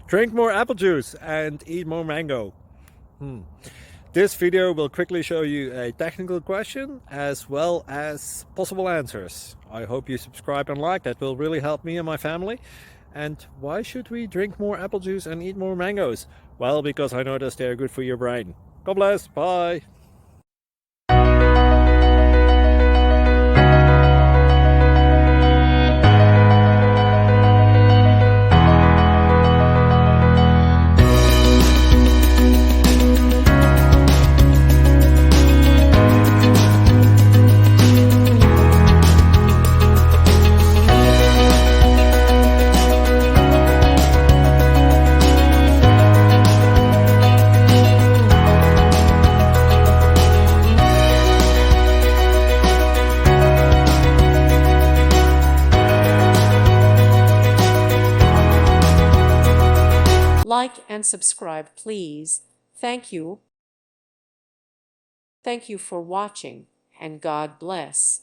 Drink more apple juice and eat more mango. This video will quickly show you a technical question as well as possible answers. I hope you subscribe and like, that will really help me and my family. And why should we drink more apple juice and eat more mangoes? Well, because I noticed they're good for your brain. God bless, bye! Like and subscribe, please. Thank you. Thank you for watching, and God bless.